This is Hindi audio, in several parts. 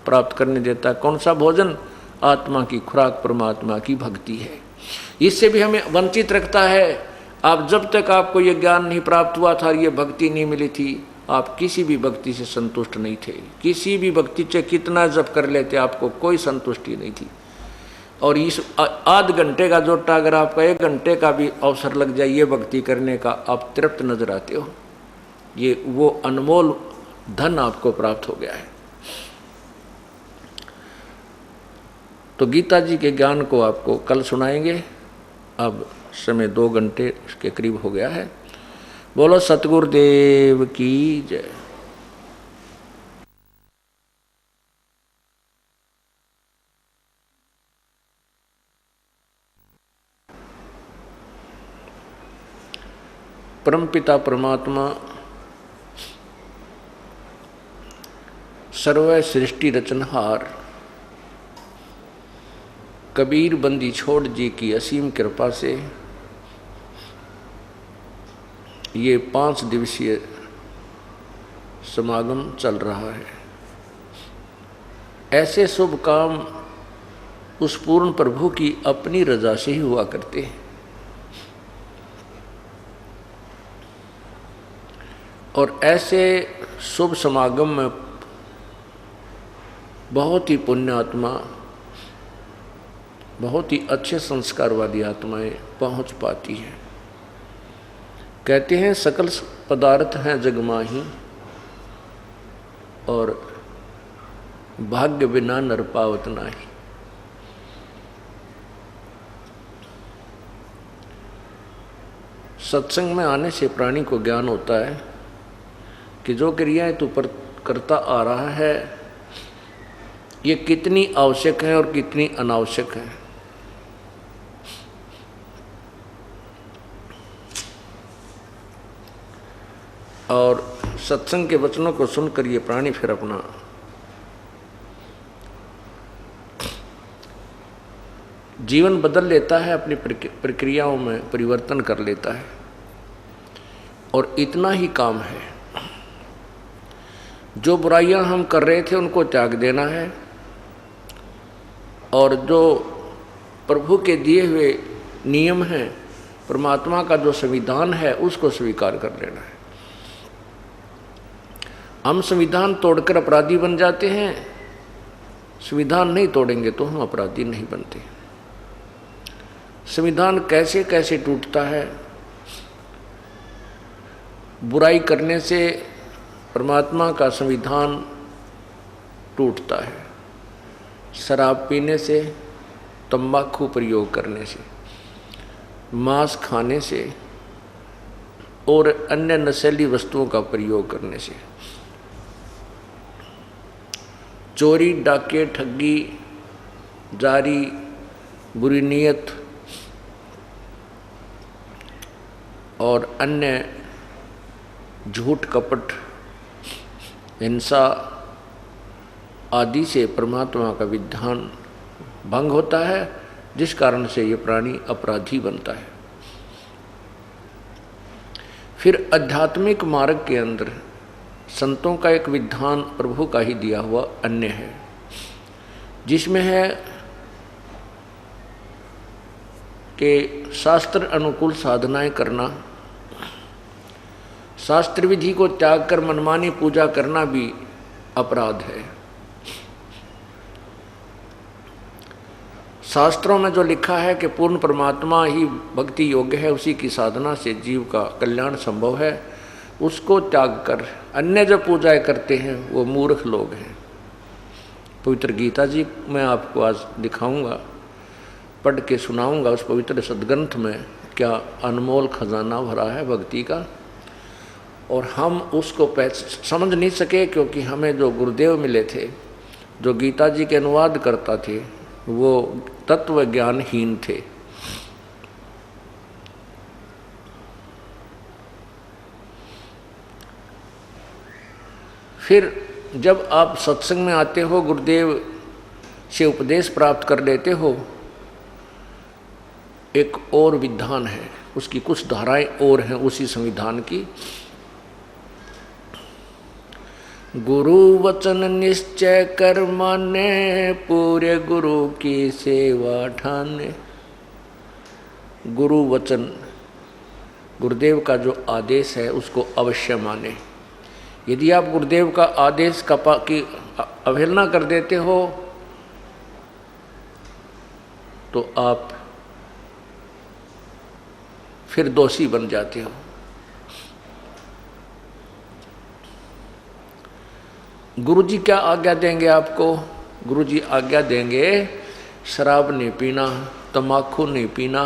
प्राप्त करने देता है। कौन सा भोजन? आत्मा की खुराक परमात्मा की भक्ति है। इससे भी हमें वंचित रखता है। आप जब तक आपको ये ज्ञान नहीं प्राप्त हुआ था, ये भक्ति नहीं मिली थी, आप किसी भी भक्ति से संतुष्ट नहीं थे। किसी भी भक्ति से कितना जप कर लेते, आपको कोई संतुष्टि नहीं थी। और इस आध घंटे का जोटा अगर आपका 1 घंटे का भी अवसर लग जाए ये भक्ति करने का, आप तृप्त नजर आते हो। ये वो अनमोल धन आपको प्राप्त हो गया है। तो गीता जी के ज्ञान को आपको कल सुनाएंगे। अब समय 2 घंटे के करीब हो गया है। बोलो सतगुरुदेव की जय। परमपिता परमात्मा सर्व सृष्टि रचनहार कबीर बंदी छोड़ जी की असीम कृपा से ये 5 दिवसीय समागम चल रहा है। ऐसे शुभ काम उस पूर्ण प्रभु की अपनी रजा से ही हुआ करते हैं। और ऐसे शुभ समागम में बहुत ही पुण्यात्मा, बहुत ही अच्छे संस्कार वाली आत्माएं पहुंच पाती हैं। कहते हैं सकल पदार्थ हैं जगमाही और भाग्य बिना नर पावत नाही। सत्संग में आने से प्राणी को ज्ञान होता है कि जो क्रियाएं तू पर करता आ रहा है ये कितनी आवश्यक है और कितनी अनावश्यक है। और सत्संग के वचनों को सुनकर ये प्राणी फिर अपना जीवन बदल लेता है, अपनी प्रक्रियाओं में परिवर्तन कर लेता है। और इतना ही काम है। जो बुराइयां हम कर रहे थे उनको त्याग देना है और जो प्रभु के दिए हुए नियम हैं, परमात्मा का जो संविधान है उसको स्वीकार कर लेना है। हम संविधान तोड़कर अपराधी बन जाते हैं, संविधान नहीं तोड़ेंगे तो हम अपराधी नहीं बनते। संविधान कैसे कैसे टूटता है। बुराई करने से परमात्मा का संविधान टूटता है। शराब पीने से, तंबाकू प्रयोग करने से, मांस खाने से और अन्य नशीली वस्तुओं का प्रयोग करने से, चोरी, डाके, ठगी, जारी, बुरी नीयत और अन्य झूठ, कपट, हिंसा आदि से परमात्मा का विधान भंग होता है, जिस कारण से ये प्राणी अपराधी बनता है। फिर आध्यात्मिक मार्ग के अंदर संतों का एक विधान प्रभु का ही दिया हुआ अन्य है, जिसमें है कि शास्त्र अनुकूल साधनाएं करना, शास्त्र विधि को त्याग कर मनमानी पूजा करना भी अपराध है। शास्त्रों में जो लिखा है कि पूर्ण परमात्मा ही भक्ति योग्य है, उसी की साधना से जीव का कल्याण संभव है, उसको त्याग कर अन्य जो पूजाएं करते हैं वो मूर्ख लोग हैं। पवित्र गीता जी मैं आपको आज दिखाऊंगा, पढ़ के सुनाऊंगा। उस पवित्र सदग्रंथ में क्या अनमोल खजाना भरा है भक्ति का, और हम उसको समझ नहीं सके क्योंकि हमें जो गुरुदेव मिले थे, जो गीता जी के अनुवाद करता थे, वो तत्व ज्ञानहीन थे। फिर जब आप सत्संग में आते हो, गुरुदेव से उपदेश प्राप्त कर लेते हो, एक और विधान है, उसकी कुछ धाराएं और हैं उसी संविधान की। गुरु वचन निश्चय कर माने, पूरे गुरु की सेवा ठाने। गुरु वचन, गुरुदेव का जो आदेश है उसको अवश्य माने। यदि आप गुरुदेव का आदेश की अवहेलना कर देते हो तो आप फिर दोषी बन जाते हो। गुरुजी क्या आज्ञा देंगे आपको? गुरुजी आज्ञा देंगे शराब नहीं पीना, तम्बाकू नहीं पीना,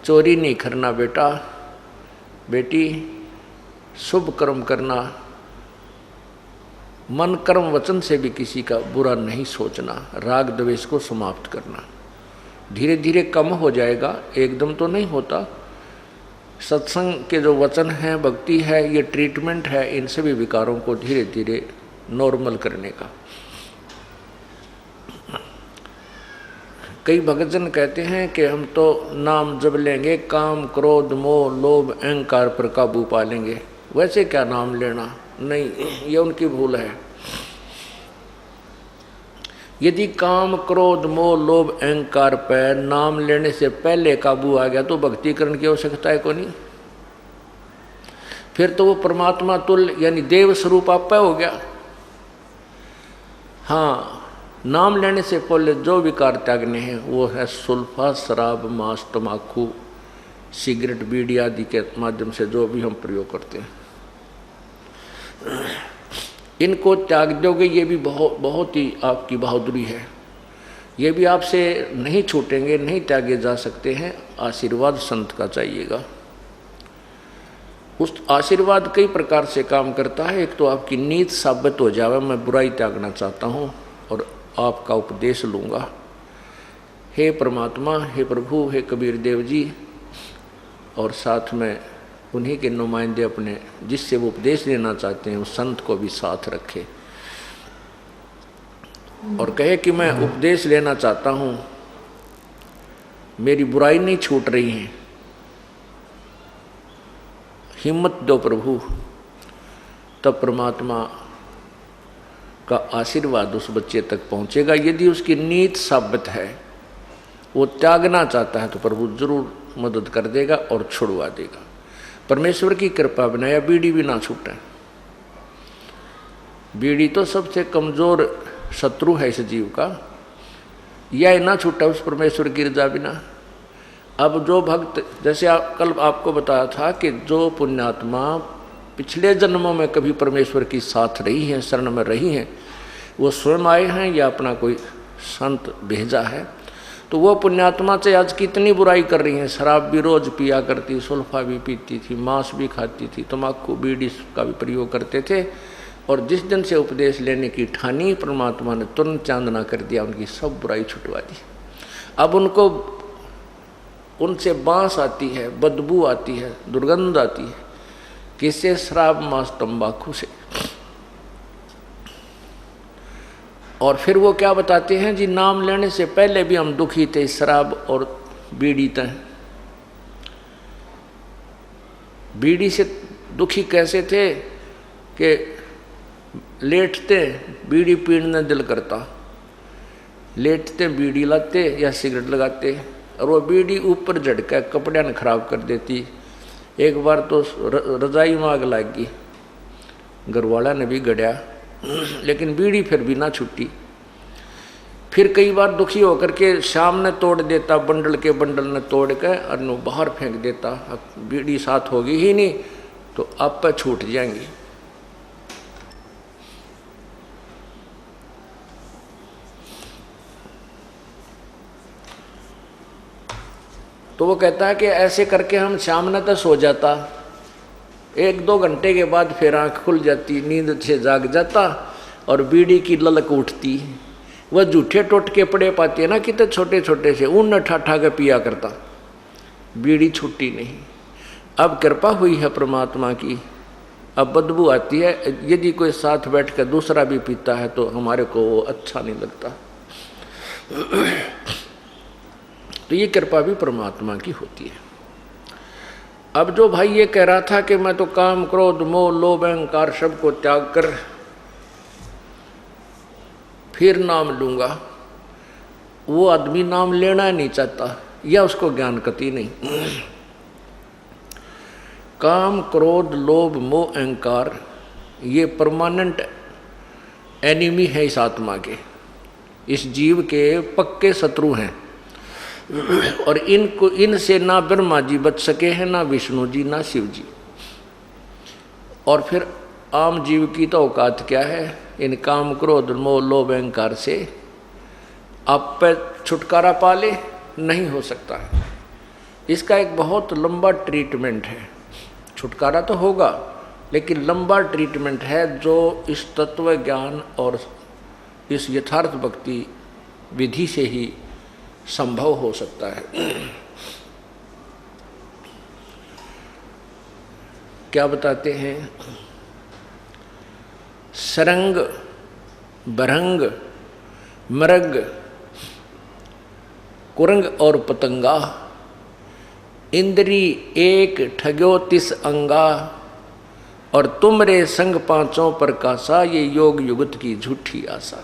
चोरी नहीं करना बेटा, बेटी, शुभ कर्म करना, मन कर्म वचन से भी किसी का बुरा नहीं सोचना, राग द्वेष को समाप्त करना। धीरे धीरे कम हो जाएगा, एकदम तो नहीं होता। सत्संग के जो वचन हैं, भक्ति है, ये ट्रीटमेंट है इन सभी विकारों को धीरे धीरे नॉर्मल करने का। कई भक्तजन कहते हैं कि हम तो नाम जप लेंगे, काम क्रोध मोह लोभ अहंकार पर काबू पा लेंगे। वैसे क्या नाम लेना? नहीं, ये उनकी भूल है। यदि काम क्रोध मोह लोभ अहंकार पर नाम लेने से पहले काबू आ गया तो भक्ति करने की आवश्यकता है को नहीं। फिर तो वो परमात्मा तुल्य यानी देव स्वरूप आप हो गया। हाँ, नाम लेने से पहले जो विकार त्यागने हैं वो है सुल्फा, शराब, मांस, तम्बाकू, सिगरेट, बीड़ी आदि के माध्यम से जो भी हम प्रयोग करते हैं, इनको त्याग दोगे, ये भी बहुत ही आपकी बहादुरी है। ये भी आपसे नहीं छूटेंगे, नहीं त्यागे जा सकते हैं। आशीर्वाद संत का चाहिएगा। उस आशीर्वाद कई प्रकार से काम करता है। एक तो आपकी नीत साबित हो जावे, मैं बुराई त्यागना चाहता हूँ और आपका उपदेश लूँगा। हे परमात्मा, हे प्रभु, हे कबीर देव जी, और साथ में उन्हीं के नुमाइंदे अपने जिससे वो उपदेश लेना चाहते हैं उस संत को भी साथ रखे और कहे कि मैं उपदेश लेना चाहता हूँ, मेरी बुराई नहीं छूट रही है, हिम्मत दो प्रभु। तब परमात्मा का आशीर्वाद उस बच्चे तक पहुँचेगा। यदि उसकी नीत साबित है, वो त्यागना चाहता है, तो प्रभु जरूर मदद कर देगा और छुड़वा देगा। परमेश्वर की कृपा बिना बीड़ी भी ना छूटे। बीड़ी तो सबसे कमजोर शत्रु है इस जीव का, यह ना छूटा उस परमेश्वर की रजा बिना। अब जो भक्त, जैसे कल आपको बताया था कि जो पुण्यात्मा पिछले जन्मों में कभी परमेश्वर की साथ रही हैं, शरण में रही हैं, वो स्वयं आए हैं या अपना कोई संत भेजा है, तो वो पुण्यात्मा से आज कितनी बुराई कर रही हैं। शराब भी रोज पिया करती, सुल्फा भी पीती थी, मांस भी खाती थी, तम्बाकू बीड़ी का भी प्रयोग करते थे, और जिस दिन से उपदेश लेने की ठानी, परमात्मा ने तुरंत चांदना कर दिया, उनकी सब बुराई छुटवा दी। अब उनको उनसे बांस आती है, बदबू आती है, दुर्गंध आती है। किससे? शराब मांस तम्बाकू से। और फिर वो क्या बताते हैं जी, नाम लेने से पहले भी हम दुखी थे, शराब और बीड़ी तय। बीड़ी से दुखी कैसे थे कि लेटते बीड़ी पीने दिल करता, लेटते बीड़ी लाते या सिगरेट लगाते, और वो बीड़ी ऊपर झटका कपड़े ने खराब कर देती। एक बार तो रजाई में आग लग गई, घरवाला ने भी गड़िया, लेकिन बीड़ी फिर भी ना छूटी। फिर कई बार दुखी होकर के शाम ने तोड़ देता, बंडल के बंडल ने तोड़ के और नो बाहर फेंक देता। बीड़ी साथ होगी ही नहीं तो आप पे छूट जाएंगी। तो वो कहता है कि ऐसे करके हम शाम ने तो सो जाता, 1-2 घंटे के बाद फिर आँख खुल जाती, नींद से जाग जाता और बीड़ी की ललक उठती। वह जूठे टोटके पड़े पाती है ना, कितने छोटे छोटे से, उन ठा के पिया करता, बीड़ी छूटी नहीं। अब कृपा हुई है परमात्मा की, अब बदबू आती है। यदि कोई साथ बैठ कर दूसरा भी पीता है तो हमारे को वो अच्छा नहीं लगता। तो ये कृपा भी परमात्मा की होती है। अब जो भाई ये कह रहा था कि मैं तो काम क्रोध मोह लोभ अहंकार सब को त्याग कर फिर नाम लूँगा, वो आदमी नाम लेना नहीं चाहता या उसको ज्ञान कति नहीं। काम, क्रोध, लोभ, मोह, अहंकार ये परमानेंट एनिमी है इस आत्मा के, इस जीव के पक्के शत्रु हैं। और इनसे ना ब्रह्मा जी बच सके हैं, ना विष्णु जी, ना शिव जी। और फिर आम जीव की तो औकात क्या है? इन काम, क्रोध, मोह, लोभ, अहंकार से आप पे छुटकारा पाले नहीं हो सकता है। इसका एक बहुत लंबा ट्रीटमेंट है। छुटकारा तो होगा लेकिन लंबा ट्रीटमेंट है, जो इस तत्व ज्ञान और इस यथार्थ भक्ति विधि से ही संभव हो सकता है। क्या बताते हैं? सरंग, बरंग, मृग, कुरंग और पतंगा, इंद्री एक ठग्यो 30 अंगा, और तुम रे संग पांचों प्रकाशा, ये योग युगत की झूठी आशा।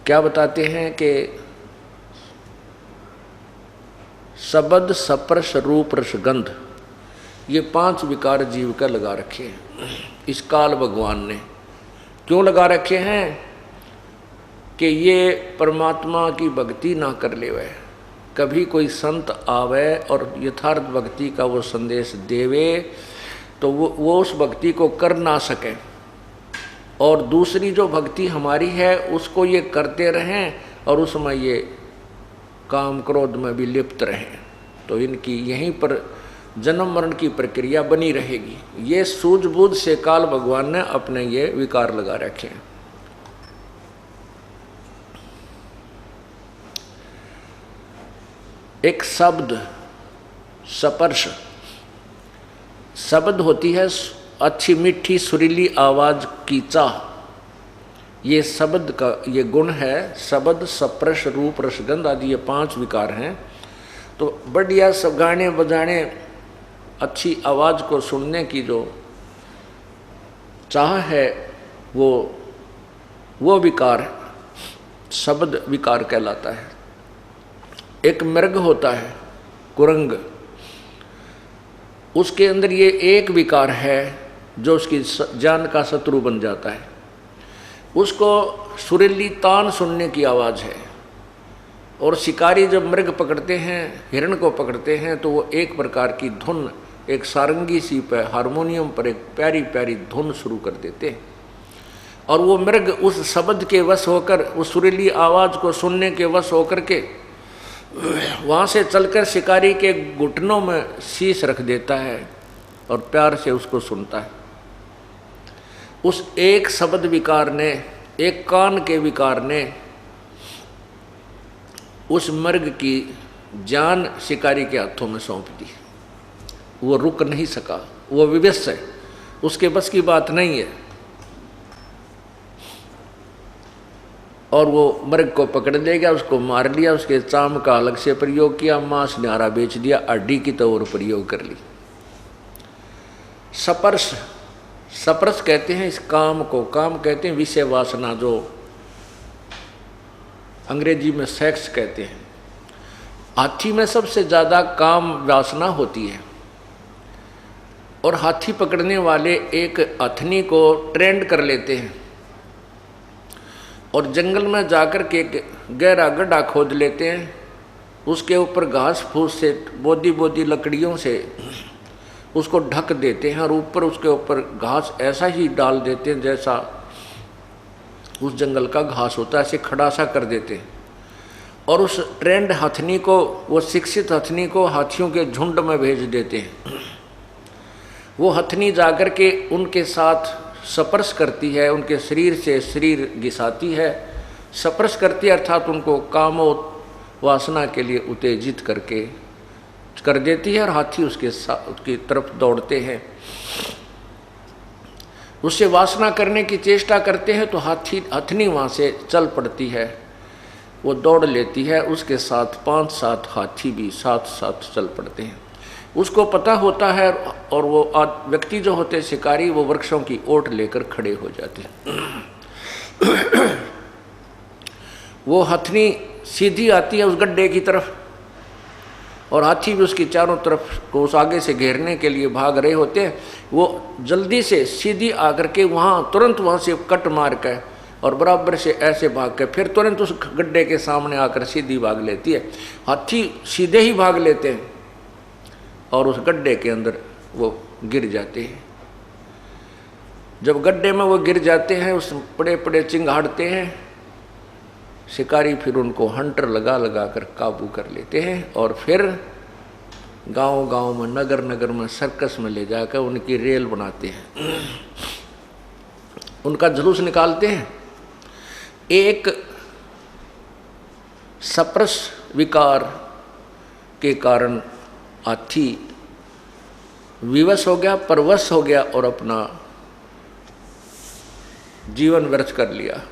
क्या बताते हैं कि शब्द, स्पर्श, रूप, रस, गंध, ये 5 विकार जीव का लगा रखे हैं इस काल भगवान ने। क्यों लगा रखे हैं? कि ये परमात्मा की भक्ति ना कर ले। वह कभी कोई संत आवे और यथार्थ भक्ति का वो संदेश देवे तो वो उस भक्ति को कर ना सके, और दूसरी जो भक्ति हमारी है उसको ये करते रहें और उसमें ये काम, क्रोध में भी लिप्त रहें। तो इनकी यहीं पर जन्म मरण की प्रक्रिया बनी रहेगी। ये सूझबूझ से काल भगवान ने अपने ये विकार लगा रखे हैं। एक शब्द, स्पर्श, शब्द होती है अच्छी मीठी सुरीली आवाज की चाह, ये शब्द का ये गुण है। शब्द, स्पर्श, रूप, रसगंध आदि ये 5 विकार हैं। तो बढ़िया सब गाने बजाने, अच्छी आवाज़ को सुनने की जो चाह है वो विकार शब्द विकार कहलाता है। एक मृग होता है कुरंग, उसके अंदर ये एक विकार है जो उसकी जान का शत्रु बन जाता है। उसको सुरीली तान सुनने की आवाज़ है, और शिकारी जब मृग पकड़ते हैं, हिरण को पकड़ते हैं, तो वो एक प्रकार की धुन, एक सारंगी सी पर, हारमोनियम पर एक प्यारी प्यारी धुन शुरू कर देते हैं, और वो मृग उस शब्द के वश होकर, उस सुरीली आवाज़ को सुनने के वश होकर के वहाँ से चलकर शिकारी के घुटनों में शीश रख देता है और प्यार से उसको सुनता है। उस एक शब्द विकार ने, एक कान के विकार ने उस मृग की जान शिकारी के हाथों में सौंप दी। वो रुक नहीं सका, वो विवश है, उसके बस की बात नहीं है। और वो मृग को पकड़ ले गया, उसको मार लिया, उसके चाम का अलग से प्रयोग किया, मांस न्यारा बेच दिया, हड्डी की तो और प्रयोग कर ली। स्पर्श, स्पर्श कहते हैं इस काम को, काम कहते हैं विषय वासना, जो अंग्रेजी में सेक्स कहते हैं। हाथी में सबसे ज़्यादा काम वासना होती है, और हाथी पकड़ने वाले एक हथनी को ट्रेंड कर लेते हैं और जंगल में जाकर के गहरा गड्ढा खोद लेते हैं, उसके ऊपर घास फूस से, बोदी बोदी लकड़ियों से उसको ढक देते हैं, और ऊपर उसके ऊपर घास ऐसा ही डाल देते हैं जैसा उस जंगल का घास होता है, ऐसे खड़ा सा कर देते हैं। और उस ट्रेंड हथनी को, वो शिक्षित हथनी को हाथियों के झुंड में भेज देते हैं। वो हथनी जाकर के उनके साथ स्पर्श करती है, उनके शरीर से शरीर घिसाती है, स्पर्श करती है, अर्थात उनको कामो वासना के लिए उत्तेजित करके कर देती है, और हाथी उसकी तरफ दौड़ते हैं। उससे वासना करने की चेष्टा करते हैं तो हथनी वहाँ से चल पड़ती है, वो दौड़ लेती है, उसके साथ 5-7 हाथी भी साथ साथ चल पड़ते हैं। उसको पता होता है, और वो व्यक्ति जो होते हैं शिकारी, वो वृक्षों की ओट लेकर खड़े हो जाते हैं। वो हथनी सीधी आती है उस गड्ढे की तरफ, और हाथी भी उसकी चारों तरफ को उस आगे से घेरने के लिए भाग रहे होते हैं। वो जल्दी से सीधी आकर के वहाँ तुरंत वहाँ से कट मार कर और बराबर से ऐसे भाग के फिर तुरंत उस गड्ढे के सामने आकर सीधी भाग लेती है। हाथी सीधे ही भाग लेते हैं और उस गड्ढे के अंदर वो गिर जाते हैं। जब गड्ढे में वो गिर जाते हैं, उस बड़े बड़े चिंगाड़ते हैं, शिकारी फिर उनको हंटर लगा लगा कर काबू कर लेते हैं और फिर गांव गांव में, नगर नगर में, सर्कस में ले जाकर उनकी रेल बनाते हैं, उनका जुलूस निकालते हैं। एक सप्रस विकार के कारण हाथी विवश हो गया, परवश हो गया और अपना जीवन व्यर्थ कर लिया।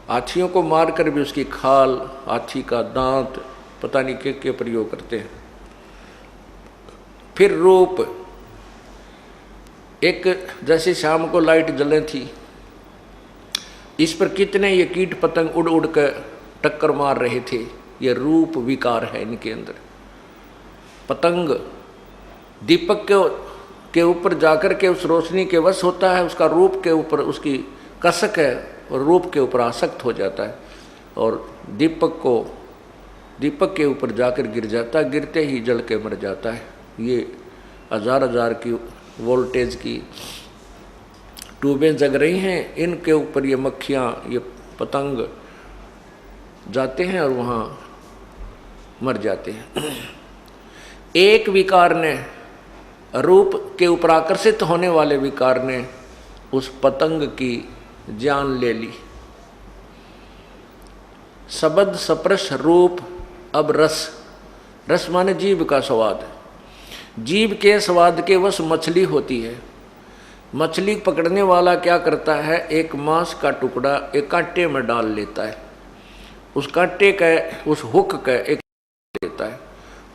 हाथियों को मारकर भी उसकी खाल, हाथी का दांत, पता नहीं क्या प्रयोग करते हैं। फिर रूप, एक जैसे शाम को लाइट जले थी, इस पर कितने ये कीट पतंग उड़ उड़ कर टक्कर मार रहे थे। ये रूप विकार है इनके अंदर। पतंग दीपक के ऊपर जाकर के उस रोशनी के वश होता है, उसका रूप के ऊपर उसकी कसक है और रूप के ऊपर आसक्त हो जाता है और दीपक के ऊपर जाकर गिर जाता है, गिरते ही जल के मर जाता है। ये हजार हजार की वोल्टेज की ट्यूबें जग रही हैं, इनके ऊपर ये मक्खियाँ, ये पतंग जाते हैं और वहाँ मर जाते हैं। एक विकार ने, रूप के ऊपर आकर्षित होने वाले विकार ने उस पतंग की जान ले ली। शब्द सप्रश रूप, अब रस। रस माने जीव का स्वाद। जीव के स्वाद के वश मछली होती है। मछली पकड़ने वाला क्या करता है, एक मांस का टुकड़ा एक कांटे में डाल लेता है, उस कांटे का, उस हुक का एक लेता है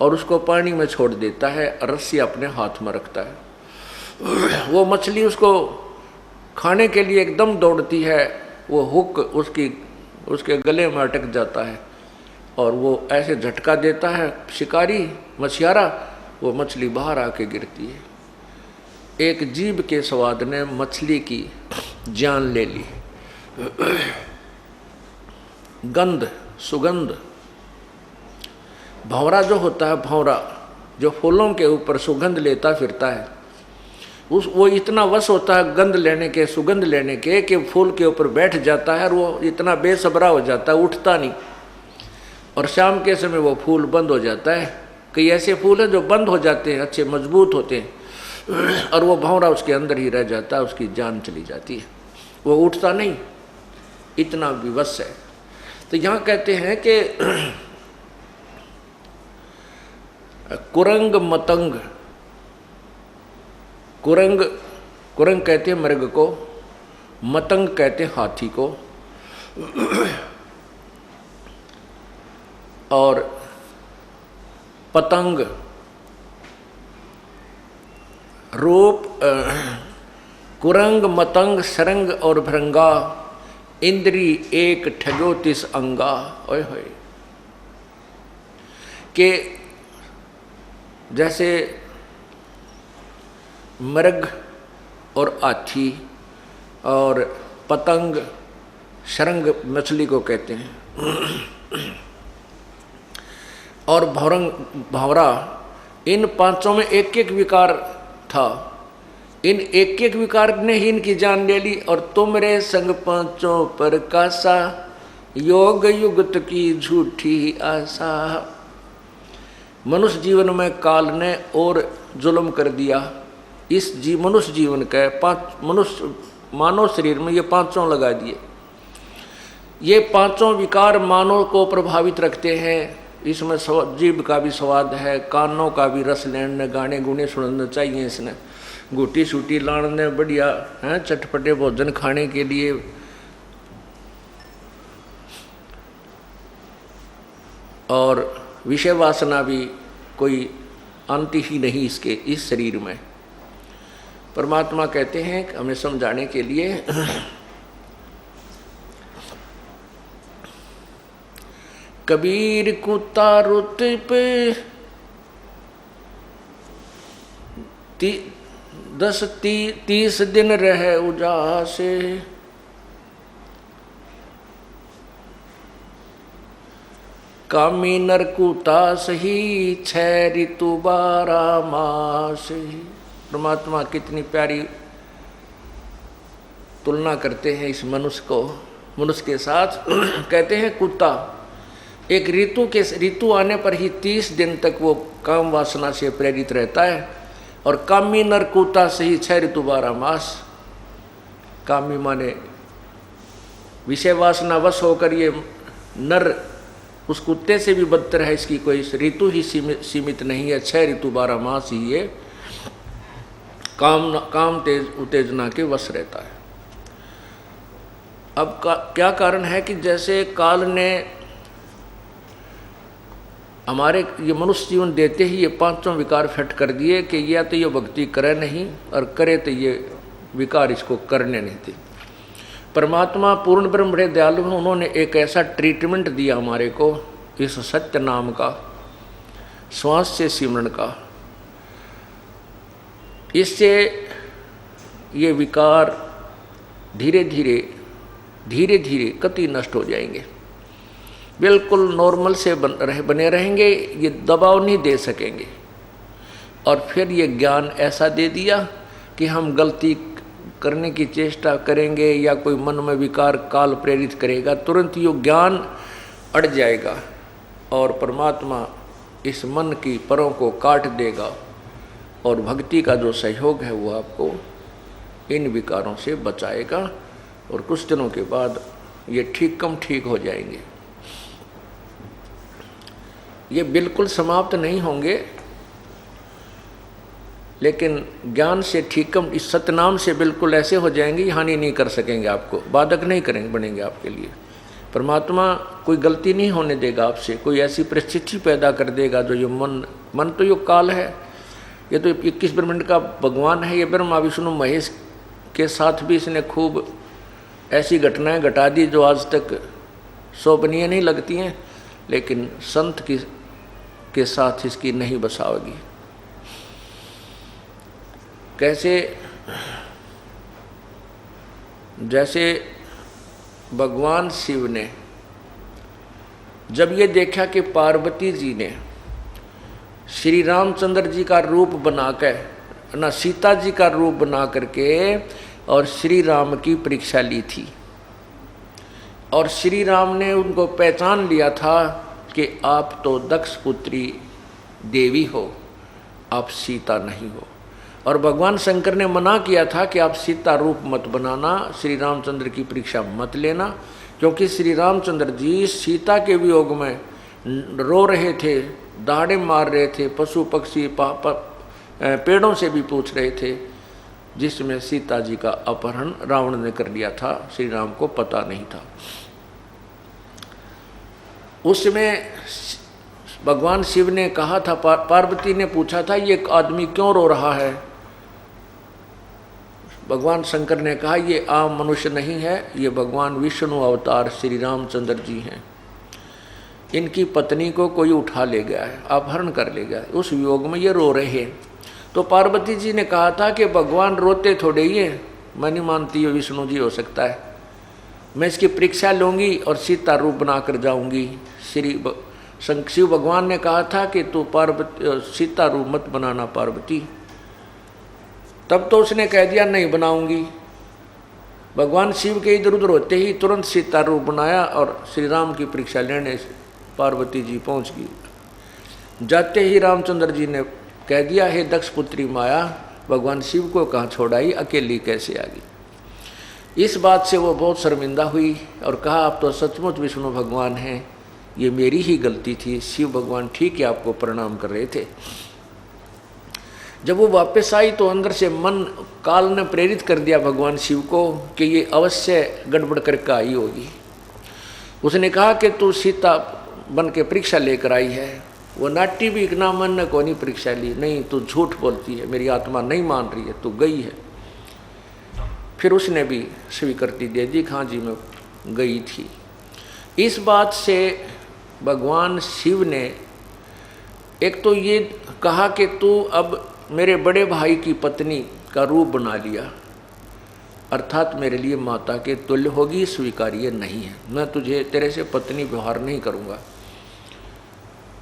और उसको पानी में छोड़ देता है, रस्सी अपने हाथ में रखता है। वो मछली उसको खाने के लिए एकदम दौड़ती है, वो हुक उसके गले में अटक जाता है और वो ऐसे झटका देता है शिकारी, मछियारा, वो मछली बाहर आके गिरती है। एक जीव के स्वाद ने मछली की जान ले ली। गंध, सुगंध। भंवरा जो होता है, भंवरा जो फूलों के ऊपर सुगंध लेता फिरता है, वो इतना वश होता है गंध लेने के, सुगंध लेने के, कि फूल के ऊपर बैठ जाता है और वो इतना बेसब्रा हो जाता है, उठता नहीं। और शाम के समय वो फूल बंद हो जाता है। कई ऐसे फूल हैं जो बंद हो जाते हैं, अच्छे मजबूत होते हैं, और वो भंवरा उसके अंदर ही रह जाता है, उसकी जान चली जाती है, वो उठता नहीं, इतना विवश है। तो यहाँ कहते हैं कि कुरंग मतंग, कुरंग कहते हैं मृग को, मतंग कहते हैं हाथी को, और पतंग रूप, कुरंग मतंग सरंग और भृंगा, इंद्री एक ठगो तिस अंगा। ओए होए, के जैसे मृग और हाथी और पतंग, शरंग मछली को कहते हैं, और भंवरा, इन पांचों में एक एक विकार था। इन एक एक विकार ने ही इनकी जान ले ली। और तुमरे संग पांचों पर कासा, योग युगत की झूठी आशा। मनुष्य जीवन में काल ने और जुल्म कर दिया। इस मनुष्य जीवन के मनुष्य मानव शरीर में ये पांचों लगा दिए। ये पांचों विकार मानव को प्रभावित रखते हैं। इसमें जीभ का भी स्वाद है, कानों का भी रस लेने, गाने गुने सुनना चाहिए इसने, गुटी सूटी लाने बढ़िया हैं, चटपटे भोजन खाने के लिए, और विषय वासना भी कोई अंत ही नहीं इसके, इस शरीर में। परमात्मा कहते हैं हमें समझाने के लिए, कबीर कुत्ता रुत पे 30 दिन रहे उजासे, कामी नर कुत्ता सही 6 ऋतु 12 मास। परमात्मा कितनी प्यारी तुलना करते हैं इस मनुष्य के साथ। कहते हैं कुत्ता एक ऋतु आने पर ही 30 दिन तक वो काम वासना से प्रेरित रहता है, और कामी नर कुत्ता सही 6 ऋतु 12 मास। कामी माने विषय वासना वश होकर ये नर उस कुत्ते से भी बदतर है, इसकी कोई ऋतु ही सीमित नहीं है, 6 ऋतु 12 मास ही ये काम उत्तेजना के वश रहता है। अब क्या कारण है कि जैसे काल ने हमारे ये मनुष्य जीवन देते ही ये 5 विकार फिट कर दिए कि या तो ये भक्ति करे नहीं, और करे तो ये विकार इसको करने नहीं थे। परमात्मा पूर्ण ब्रह्म बड़े दयालु हैं, उन्होंने एक ऐसा ट्रीटमेंट दिया हमारे को इस सत्य नाम का, श्वास से सिमरन का। इससे ये विकार धीरे धीरे कति नष्ट हो जाएंगे, बिल्कुल नॉर्मल से बने रहेंगे, ये दबाव नहीं दे सकेंगे। और फिर ये ज्ञान ऐसा दे दिया कि हम गलती करने की चेष्टा करेंगे या कोई मन में विकार काल प्रेरित करेगा, तुरंत ये ज्ञान अड़ जाएगा और परमात्मा इस मन की परों को काट देगा, और भक्ति का जो सहयोग है वो आपको इन विकारों से बचाएगा, और कुछ दिनों के बाद ये ठीक हो जाएंगे। ये बिल्कुल समाप्त नहीं होंगे, लेकिन ज्ञान से ठीकम इस सतनाम से बिल्कुल ऐसे हो जाएंगे, हानि नहीं कर सकेंगे, आपको बाधक नहीं करेंगे, बनेंगे आपके लिए। परमात्मा कोई गलती नहीं होने देगा आपसे, कोई ऐसी परिस्थिति पैदा कर देगा जो ये मन तो ये काल है, ये तो 21 ब्रह्मांड का भगवान है, ये ब्रह्मा विष्णु महेश के साथ भी इसने खूब ऐसी घटनाएं घटा दी जो आज तक शोभनीय नहीं लगती हैं, लेकिन संत के साथ इसकी नहीं बसाओगी। कैसे? जैसे भगवान शिव ने जब ये देखा कि पार्वती जी ने श्री रामचंद्र जी का रूप बनाकर ना सीता जी का रूप बना करके और श्री राम की परीक्षा ली थी, और श्री राम ने उनको पहचान लिया था कि आप तो दक्ष पुत्री देवी हो, आप सीता नहीं हो। और भगवान शंकर ने मना किया था कि आप सीता रूप मत बनाना, श्री रामचंद्र की परीक्षा मत लेना, क्योंकि श्री रामचंद्र जी सीता के वियोग में रो रहे थे, दहाड़े मार रहे थे, पशु पक्षी पेड़ों से भी पूछ रहे थे, जिसमें सीता जी का अपहरण रावण ने कर लिया था, श्री राम को पता नहीं था। उसमें भगवान शिव ने कहा था, पार्वती ने पूछा था ये आदमी क्यों रो रहा है? भगवान शंकर ने कहा ये आम मनुष्य नहीं है, ये भगवान विष्णु अवतार श्री रामचंद्र जी हैं, इनकी पत्नी को कोई उठा ले गया है, अपहरण कर ले गया है, उस वियोग में ये रो रहे हैं। तो पार्वती जी ने कहा था कि भगवान रोते थोड़े ही है, मैं नहीं मानती ये विष्णु जी हो सकता है, मैं इसकी परीक्षा लूँगी और सीता रूप बना कर जाऊँगी। शिव भगवान ने कहा था कि तू सीता रूप मत बनाना पार्वती, तब तो उसने कह दिया नहीं बनाऊंगी। भगवान शिव के इधर उधर होते ही तुरंत सीता रूप बनाया और श्री राम की परीक्षा लेने पार्वती जी पहुंच गई। जाते ही रामचंद्र जी ने कह दिया, हे दक्ष पुत्री माया, भगवान शिव को कहाँ छोड़ाई, अकेली कैसे आ गई। इस बात से वो बहुत शर्मिंदा हुई और कहा आप तो सचमुच विष्णु भगवान हैं, ये मेरी ही गलती थी, शिव भगवान ठीक है आपको प्रणाम कर रहे थे। जब वो वापस आई तो अंदर से मन काल ने प्रेरित कर दिया भगवान शिव को कि ये अवश्य गड़बड़ करके आई होगी। उसने कहा कि तू सीता बन के परीक्षा लेकर आई है, वो नाट्य भी इतना मन ने को नहीं परीक्षा ली, नहीं तू झूठ बोलती है, मेरी आत्मा नहीं मान रही है, तू गई है। फिर उसने भी स्वीकृति दे दी, हाँ जी मैं गई थी। इस बात से भगवान शिव ने एक तो ये कहा कि तू अब मेरे बड़े भाई की पत्नी का रूप बना लिया, अर्थात मेरे लिए माता के तुल्य होगी, स्वीकार्य नहीं है, मैं तुझे तेरे से पत्नी व्यवहार नहीं करूँगा।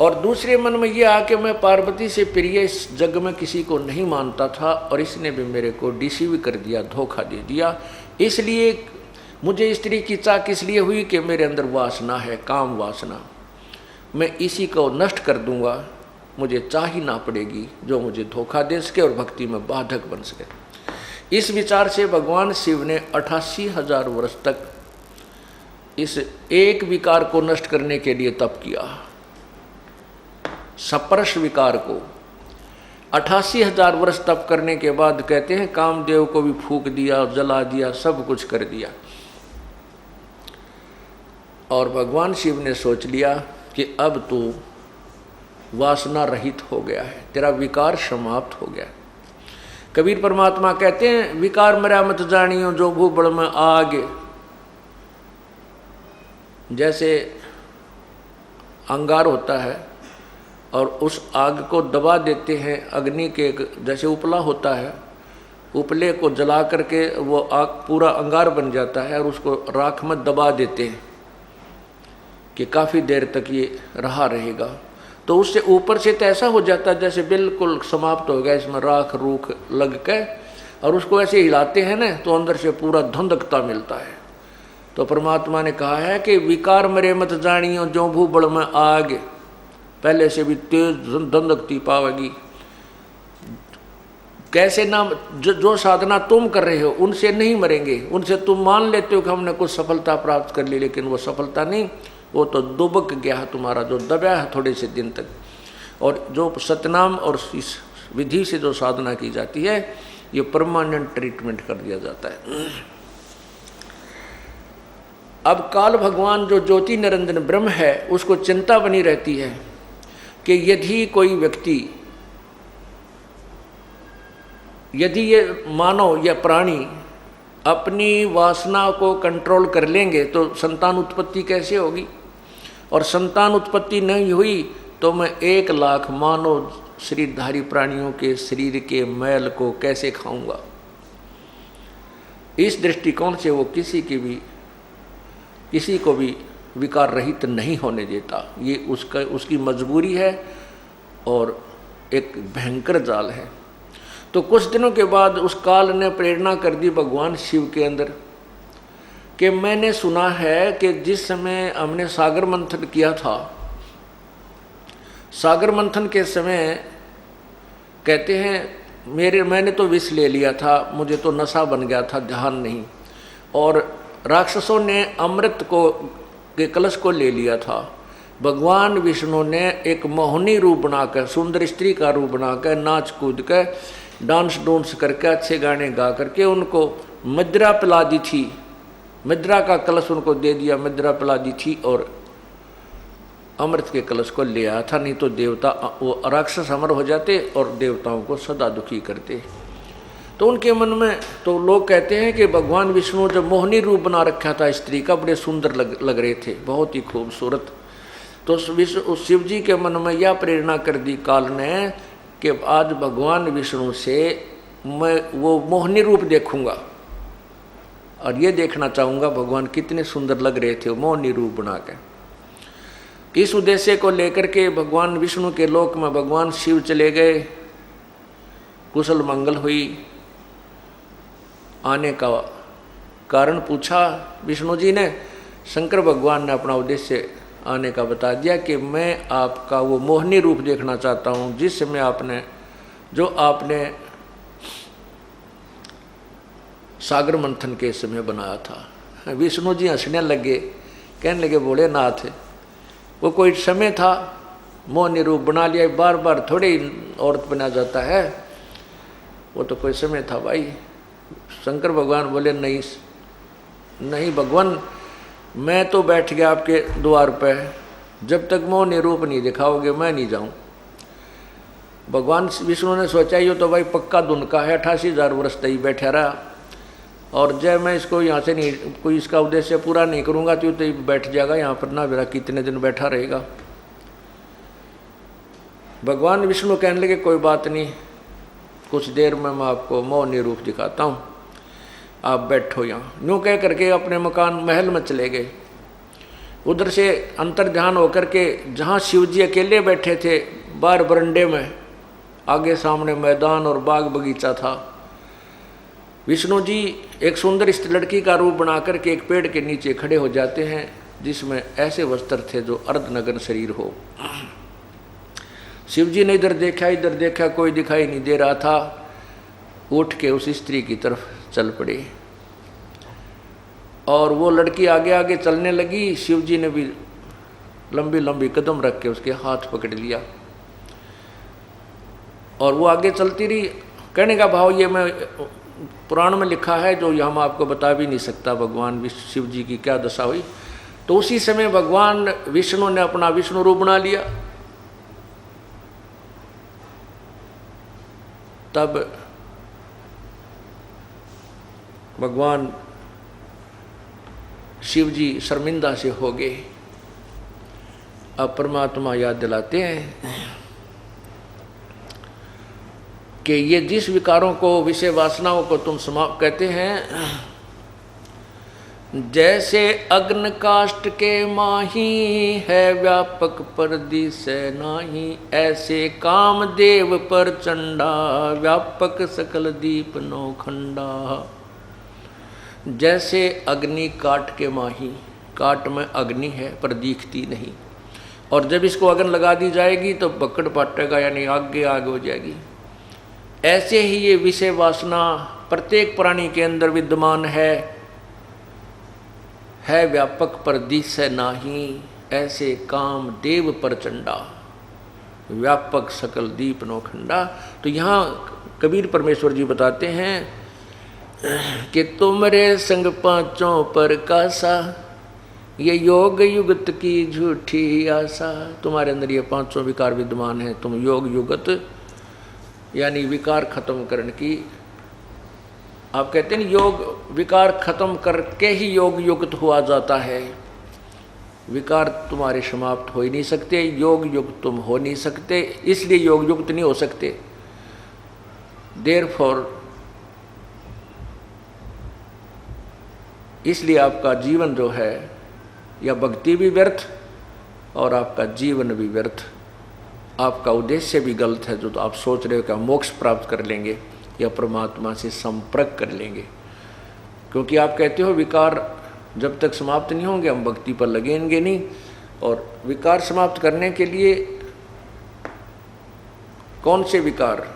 और दूसरे मन में ये आके मैं पार्वती से प्रिय इस जग में किसी को नहीं मानता था, और इसने भी मेरे को डिसीव कर दिया, धोखा दे दिया। इसलिए मुझे स्त्री की चाह किस लिए हुई कि मेरे अंदर वासना है, काम वासना, मैं इसी को नष्ट कर दूंगा, मुझे चाह ही ना पड़ेगी जो मुझे धोखा दे सके और भक्ति में बाधक बन सके। इस विचार से भगवान शिव ने 88,000 वर्ष तक इस एक विकार को नष्ट करने के लिए तप किया, सप्रश विकार को। 88,000 वर्ष तप करने के बाद कहते हैं कामदेव को भी फूंक दिया, जला दिया, सब कुछ कर दिया। और भगवान शिव ने सोच लिया कि अब तू वासना रहित हो गया है, तेरा विकार समाप्त हो गया। कबीर परमात्मा कहते हैं विकार मरा मत जानियो जो भूबड़ में आग। जैसे अंगार होता है और उस आग को दबा देते हैं, अग्नि के जैसे उपला होता है, उपले को जला करके वो आग पूरा अंगार बन जाता है और उसको राख में दबा देते हैं कि काफ़ी देर तक ये रहा रहेगा। तो उससे ऊपर से तो ऐसा हो जाता है जैसे बिल्कुल समाप्त हो गया, इसमें राख रूख लग के, और उसको ऐसे हिलाते हैं ना तो अंदर से पूरा धुंधकता मिलता है। तो परमात्मा ने कहा है कि विकार मरे मत जानियो जो भूबड़ में आग, पहले से भी तेज धुंधकती पावेगी। कैसे ना जो साधना तुम कर रहे हो उनसे नहीं मरेंगे, उनसे तुम मान लेते हो कि हमने कुछ सफलता प्राप्त कर ली, लेकिन वो सफलता नहीं, वो तो दुबक गया है तुम्हारा, जो दबा है थोड़े से दिन तक। और जो सतनाम और इस विधि से जो साधना की जाती है ये परमानेंट ट्रीटमेंट कर दिया जाता है। अब काल भगवान जो ज्योति निरंजन ब्रह्म है उसको चिंता बनी रहती है कि यदि कोई व्यक्ति, यदि ये मानव या प्राणी अपनी वासना को कंट्रोल कर लेंगे तो संतान उत्पत्ति कैसे होगी, और संतान उत्पत्ति नहीं हुई तो मैं 1 लाख मानव शरीरधारी प्राणियों के शरीर के मैल को कैसे खाऊंगा। इस दृष्टिकोण से वो किसी को भी विकार रहित नहीं होने देता। ये उसकी मजबूरी है और एक भयंकर जाल है। तो कुछ दिनों के बाद उस काल ने प्रेरणा कर दी भगवान शिव के अंदर कि मैंने सुना है कि जिस समय हमने सागर मंथन किया था, सागर मंथन के समय कहते हैं मैंने तो विष ले लिया था, मुझे तो नशा बन गया था, ध्यान नहीं, और राक्षसों ने अमृत के कलश को ले लिया था। भगवान विष्णु ने एक मोहनी रूप बनाकर, सुंदर स्त्री का रूप बनाकर, नाच कूद कर, डांस डूंस करके, अच्छे गाने गा करके उनको मदिरा पिला दी थी। मदिरा का कलश उनको दे दिया, मदिरा पिला दी थी और अमृत के कलश को ले आया था, नहीं तो देवता वो राक्षस अमर हो जाते और देवताओं को सदा दुखी करते। तो उनके मन में तो लोग कहते हैं कि भगवान विष्णु जब मोहनी रूप बना रखा था स्त्री का, बड़े सुंदर लग रहे थे, बहुत ही खूबसूरत। तो उस शिव जी के मन में यह प्रेरणा कर दी काल ने कि आज भगवान विष्णु से मैं वो मोहनी रूप देखूंगा और ये देखना चाहूँगा भगवान कितने सुंदर लग रहे थे मोहनी रूप बना के। इस उद्देश्य को लेकर के भगवान विष्णु के लोक में भगवान शिव चले गए। कुशल मंगल हुई। आने का कारण पूछा विष्णु जी ने, शंकर भगवान ने अपना उद्देश्य आने का बता दिया कि मैं आपका वो मोहनी रूप देखना चाहता हूँ जिस समय आपने सागर मंथन के समय बनाया था। विष्णु जी हंसने लगे, कहने लगे भोलेनाथ वो कोई समय था, मोहनी रूप बना लिया, बार बार थोड़े ही औरत बना जाता है, वो तो कोई समय था भाई। शंकर भगवान बोले नहीं भगवान, मैं तो बैठ गया आपके द्वार पे, जब तक मोह ने रूप नहीं दिखाओगे मैं नहीं जाऊं। भगवान विष्णु ने सोचा ये तो भाई पक्का धुन का है, 88,000 वर्ष तक बैठा रहा, और जब मैं इसको यहाँ से नहीं कोई इसका उद्देश्य पूरा नहीं करूँगा तो ये बैठ जाएगा यहाँ पर ना, मेरा कितने दिन बैठा रहेगा। भगवान विष्णु कहने लगे कोई बात नहीं, कुछ देर में मैं आपको मोहनी रूप दिखाता हूँ, आप बैठो यहाँ। यूँ कह करके अपने मकान महल में चले गए। उधर से अंतर ध्यान होकर के जहाँ शिव जी अकेले बैठे थे बाहर बरंडे में, आगे सामने मैदान और बाग बगीचा था, विष्णु जी एक सुंदर इस लड़की का रूप बना करके एक पेड़ के नीचे खड़े हो जाते हैं जिसमें ऐसे वस्त्र थे जो अर्धनग्न शरीर हो। शिव जी ने इधर देखा, कोई दिखाई नहीं दे रहा था, उठ के उस स्त्री की तरफ चल पड़े और वो लड़की आगे आगे चलने लगी। शिव जी ने भी लंबी लंबी कदम रख के उसके हाथ पकड़ लिया और वो आगे चलती रही। कहने का भाव ये मैं पुराण में लिखा है जो हम आपको बता भी नहीं सकता भगवान शिव जी की क्या दशा हुई। तो उसी समय भगवान विष्णु ने अपना विष्णु रूप बना लिया। तब भगवान शिव जी शर्मिंदा से हो गए। अब परमात्मा याद दिलाते हैं कि ये जिस विकारों को, विषय वासनाओं को तुम समाप्त कहते हैं, जैसे अग्न काष्ठ के माही है व्यापक परदिशै नाही, ऐसे कामदेव पर चंडा व्यापक सकल दीप नौखंडा। जैसे अग्नि काट के माही, काट में अग्नि है पर दिखती नहीं, और जब इसको अग्न लगा दी जाएगी तो पकड़ पाटेगा यानी आगे आग हो जाएगी। ऐसे ही ये विषय वासना प्रत्येक प्राणी के अंदर विद्यमान है व्यापक पर दिशै नाही, ऐसे काम देव पर चंडा व्यापक सकल दीप नौखंडा। तो यहाँ कबीर परमेश्वर जी बताते हैं कि तुमरे संग पांचों पर कासा, ये योग युगत की झूठी आशा। तुम्हारे अंदर ये पांचों विकार विद्यमान हैं, तुम योग युगत यानी विकार खत्म करने की, आप कहते हैं योग विकार खत्म करके ही योग युक्त हुआ जाता है। विकार तुम्हारे समाप्त हो ही नहीं सकते, योग युक्त तुम हो नहीं सकते, इसलिए योग युक्त नहीं हो सकते। देयरफॉर इसलिए आपका जीवन जो है या भक्ति भी व्यर्थ और आपका जीवन भी व्यर्थ, आपका उद्देश्य भी गलत है। जो तो आप सोच रहे हो कि मोक्ष प्राप्त कर लेंगे या परमात्मा से संपर्क कर लेंगे, क्योंकि आप कहते हो विकार जब तक समाप्त नहीं होंगे हम भक्ति पर लगेंगे नहीं। और विकार समाप्त करने के लिए कौन से विकार?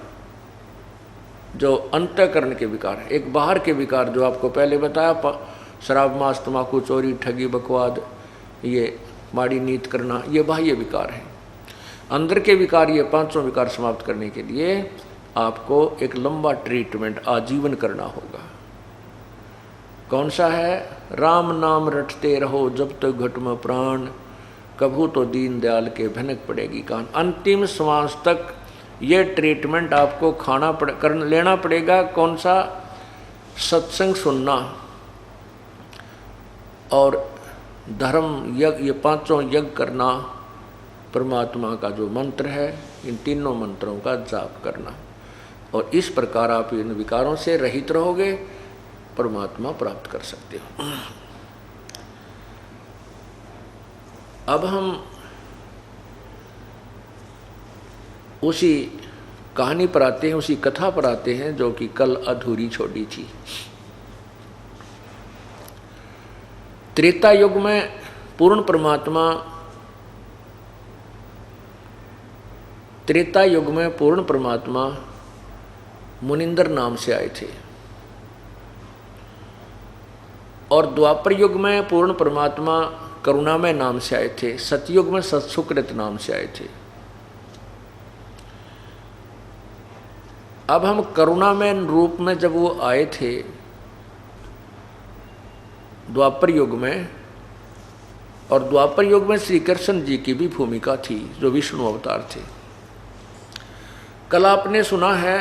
जो अंतःकरण के विकार, एक बाहर के विकार जो आपको पहले बताया, शराब मांस तम्बाकू चोरी ठगी बकवाद ये माड़ी नीत करना, ये बाह्य विकार है। अंदर के विकार, ये पांचों विकार समाप्त करने के लिए आपको एक लंबा ट्रीटमेंट आजीवन करना होगा। कौन सा है? राम नाम रटते रहो जब तक घट में प्राण, कभू तो दीन दयाल के भनक पड़ेगी कान। अंतिम श्वास तक ये ट्रीटमेंट आपको लेना पड़ेगा। कौन सा? सत्संग सुनना और धर्म यज्ञ, ये पांचों यज्ञ करना, परमात्मा का जो मंत्र है इन तीनों मंत्रों का जाप करना, और इस प्रकार आप इन विकारों से रहित रहोगे, परमात्मा प्राप्त कर सकते हो। अब हम उसी कहानी पर आते हैं, उसी कथा पर आते हैं जो कि कल अधूरी छोड़ी थी। त्रेता युग में पूर्ण परमात्मा, त्रेता युग में पूर्ण परमात्मा मुनिंदर नाम से आए थे, और द्वापर युग में पूर्ण परमात्मा करुणामय नाम से आए थे, सतयुग में सत्सुकृत नाम से आए थे। अब हम करुणामय रूप में जब वो आए थे द्वापर युग में, और द्वापर युग में श्री कृष्ण जी की भी भूमिका थी, जो विष्णु अवतार थे। कल आपने सुना है,